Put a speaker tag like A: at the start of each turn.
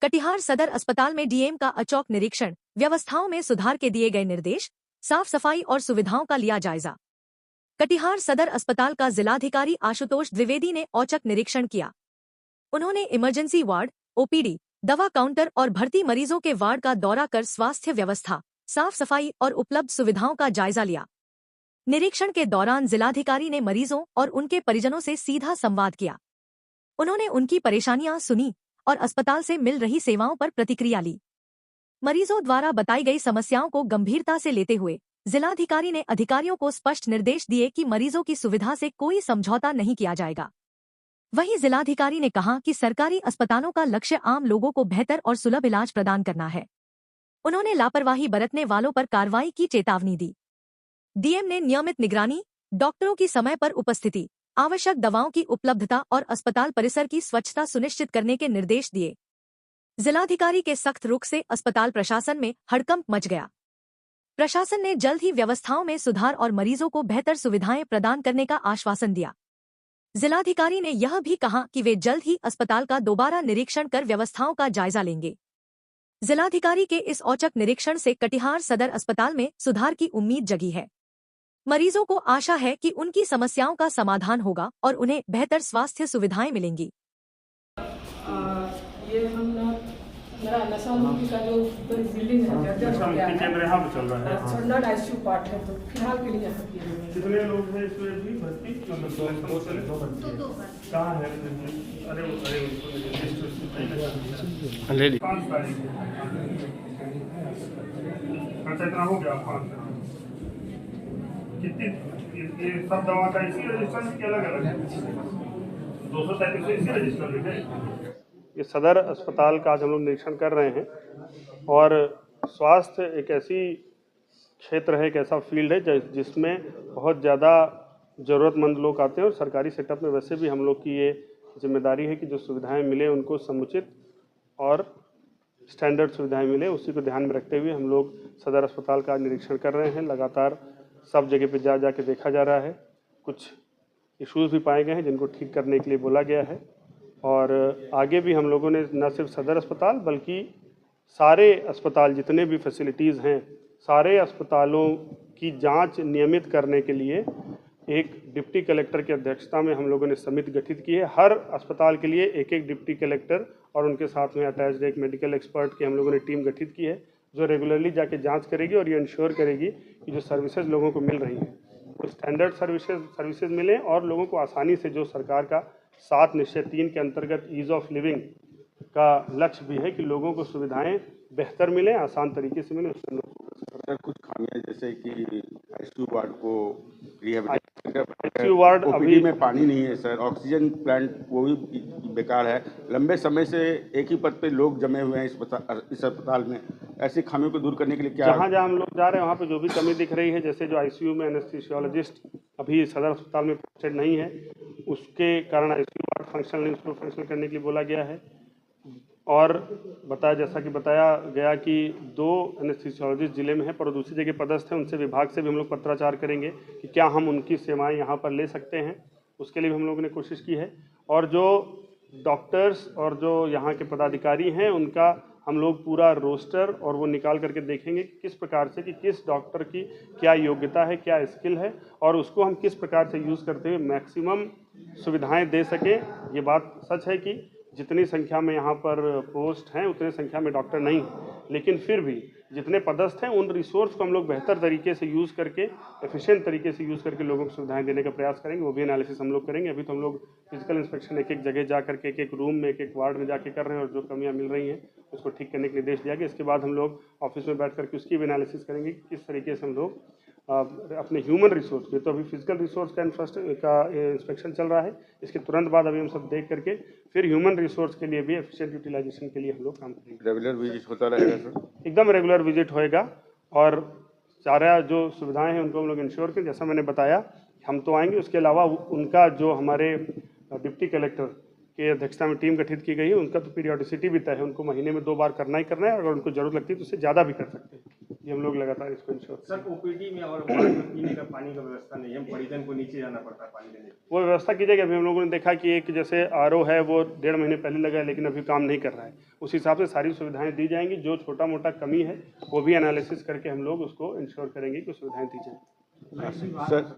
A: कटिहार सदर अस्पताल में डीएम का औचक निरीक्षण, व्यवस्थाओं में सुधार के दिए गए निर्देश, साफ सफाई और सुविधाओं का लिया जायजा। कटिहार सदर अस्पताल का जिलाधिकारी आशुतोष द्विवेदी ने औचक निरीक्षण किया। उन्होंने इमरजेंसी वार्ड, ओपीडी, दवा काउंटर और भर्ती मरीजों के वार्ड का दौरा कर स्वास्थ्य व्यवस्था, साफ सफाई और उपलब्ध सुविधाओं का जायजा लिया। निरीक्षण के दौरान जिलाधिकारी ने मरीजों और उनके परिजनों से सीधा संवाद किया। उन्होंने उनकी परेशानियां सुनी और अस्पताल से मिल रही सेवाओं पर प्रतिक्रिया ली। मरीजों द्वारा बताई गई समस्याओं को गंभीरता से लेते हुए जिलाधिकारी ने अधिकारियों को स्पष्ट निर्देश दिए कि मरीजों की सुविधा से कोई समझौता नहीं किया जाएगा। वहीं जिलाधिकारी ने कहा कि सरकारी अस्पतालों का लक्ष्य आम लोगों को बेहतर और सुलभ इलाज प्रदान करना है। उन्होंने लापरवाही बरतने वालों पर कार्रवाई की चेतावनी दी। डीएम ने नियमित निगरानी, डॉक्टरों की समय पर उपस्थिति, आवश्यक दवाओं की उपलब्धता और अस्पताल परिसर की स्वच्छता सुनिश्चित करने के निर्देश दिए। जिलाधिकारी के सख्त रुख से अस्पताल प्रशासन में हड़कंप मच गया। प्रशासन ने जल्द ही व्यवस्थाओं में सुधार और मरीजों को बेहतर सुविधाएं प्रदान करने का आश्वासन दिया। जिलाधिकारी ने यह भी कहा कि वे जल्द ही अस्पताल का दोबारा निरीक्षण कर व्यवस्थाओं का जायजा लेंगे। जिलाधिकारी के इस औचक निरीक्षण से कटिहार सदर अस्पताल में सुधार की उम्मीद जगी है। मरीजों को आशा है कि उनकी समस्याओं का समाधान होगा और उन्हें बेहतर स्वास्थ्य सुविधाएं मिलेंगी।
B: ये हम मेरा नशा मुक्ति का जो बिल्डिंग है चल रहा है, स्टैंडर्ड आईसीयू पार्ट है, तो फिलहाल के लिए यहाँ
C: कितने लोग हैं इसमें भी भर्ती? कहाँ है? अरे ले ली 5 तारीख अच्छा इतना हो गया। 5 कितनी ये सब दवा का इसी रजिस्टर में अलग अलग है? 233 इसी रजिस्टर में है। ये सदर अस्पताल का आज हम लोग निरीक्षण कर रहे हैं और स्वास्थ्य एक ऐसी क्षेत्र है, एक ऐसा फील्ड है जिसमें बहुत ज़्यादा ज़रूरतमंद लोग आते हैं और सरकारी सेटअप में वैसे भी हम लोग की ये जिम्मेदारी है कि जो सुविधाएं मिले उनको समुचित और स्टैंडर्ड सुविधाएं मिले, उसी को ध्यान में रखते हुए हम लोग सदर अस्पताल का निरीक्षण कर रहे हैं। लगातार सब जगह पे जा के देखा जा रहा है। कुछ इश्यूज़ भी पाए गए हैं जिनको ठीक करने के लिए बोला गया है और आगे भी हम लोगों ने न सिर्फ सदर अस्पताल बल्कि सारे अस्पताल जितने भी फैसिलिटीज़ हैं, सारे अस्पतालों की जांच नियमित करने के लिए एक डिप्टी कलेक्टर की अध्यक्षता में हम लोगों ने समिति गठित की है। हर अस्पताल के लिए एक डिप्टी कलेक्टर और उनके साथ में अटैच्ड एक मेडिकल एक्सपर्ट की हम लोगों ने टीम गठित की है जो रेगुलरली जाके जांच करेगी और ये इंश्योर करेगी कि जो सर्विसेज लोगों को मिल रही हैं वो स्टैंडर्ड सर्विसेज मिलें और लोगों को आसानी से, जो सरकार का 7 निश्चय 3 के अंतर्गत ईज़ ऑफ लिविंग का लक्ष्य भी है कि लोगों को सुविधाएं बेहतर मिलें, आसान तरीके से मिलें।
D: सर कुछ खामियां जैसे कि आईसीयू वार्ड को
C: आईसीयू वार्ड
D: अभी में पानी नहीं है सर, ऑक्सीजन प्लांट वो भी बेकार है, लंबे समय से एक ही पद पे लोग जमे हुए हैं इस अस्पताल में। ऐसी खामियों को दूर करने के लिए क्या
C: जहाँ हम लोग जा रहे हैं वहाँ पे जो भी कमी दिख रही है, जैसे जो आईसीयू में एनेस्थीसियोलॉजिस्ट अभी सदर अस्पताल में पोस्टेड नहीं है, उसके कारण आईसीयू वार्ड फंक्शनल करने के लिए बोला गया है। और जैसा कि बताया गया कि 2 एनेस्थीसियोलॉजिस्ट जिले में है पर दूसरी जगह पदस्थ हैं, उनसे विभाग से भी हम लोग पत्राचार करेंगे कि क्या हम उनकी सेवाएं यहाँ पर ले सकते हैं, उसके लिए भी हम लोगों ने कोशिश की है। और जो डॉक्टर्स और जो यहाँ के पदाधिकारी हैं उनका हम लोग पूरा रोस्टर और वो निकाल करके देखेंगे कि किस प्रकार से, कि किस डॉक्टर की क्या योग्यता है, क्या स्किल है और उसको हम किस प्रकार से यूज़ करते हुए मैक्सिमम सुविधाएं दे सकें। ये बात सच है कि जितनी संख्या में यहाँ पर पोस्ट हैं उतनी संख्या में डॉक्टर नहीं हैं, लेकिन फिर भी जितने पदस्थ हैं उन रिसोर्स को हम लोग बेहतर तरीके से यूज़ करके, एफिशिएंट तरीके से यूज़ करके लोगों को सुविधाएं देने का प्रयास करेंगे। वो भी एनालिसिस हम लोग करेंगे। अभी तो हम लोग फिजिकल इंस्पेक्शन एक जगह जा करके, एक रूम में, एक वार्ड में जाके कर रहे हैं और जो कमियां मिल रही हैं उसको ठीक करने के निर्देश दिया गया। इसके बाद हम लोग ऑफिस में बैठ करके उसकी भी एनालिसिस करेंगे कि किस तरीके से हम लोग अपने ह्यूमन रिसोर्स के, तो अभी फिजिकल रिसोर्स का इंस्पेक्शन चल रहा है, इसके तुरंत बाद अभी हम सब देख करके फिर ह्यूमन रिसोर्स के लिए भी एफिशिएंट यूटिलाइजेशन के लिए हम लोग काम करेंगे।
D: रेगुलर विजिट होता रहेगा सर?
C: एकदम रेगुलर विजिट होएगा और सारा जो सुविधाएं हैं उनको हम लोग इंश्योर करें। जैसा मैंने बताया हम तो आएंगे, उसके अलावा उनका जो हमारे डिप्टी कलेक्टर की अध्यक्षता में टीम गठित की गई है उनका तो पीरियोडिसिटी भी तय है, उनको महीने में 2 बार करना ही करना है। अगर उनको जरूरत लगती है तो उससे ज़्यादा भी कर सकते हैं। ये हम लोग लगातार इसको इंश्योर करेंगे।
E: सर ओपीडी में और वार्ड में पीने का पानी का व्यवस्था नहीं है, मरीजन को नीचे जाना पड़ता है पानी लेने।
C: वो व्यवस्था की जाएगी। अभी हम लोगों ने देखा कि एक जैसे आरओ है वो 1.5 महीने पहले लगा है लेकिन अभी काम नहीं कर रहा है। उस हिसाब से सारी सुविधाएं दी जाएंगी। जो छोटा मोटा कमी है वो भी एनालिसिस करके हम लोग उसको इंश्योर करेंगे कि सुविधाएं दी जाएंगी।
D: सर